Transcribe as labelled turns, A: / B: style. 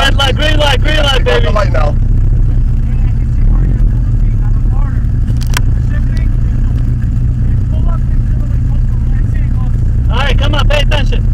A: Red light, green light, baby.
B: The light now.
A: All right, come on, pay attention.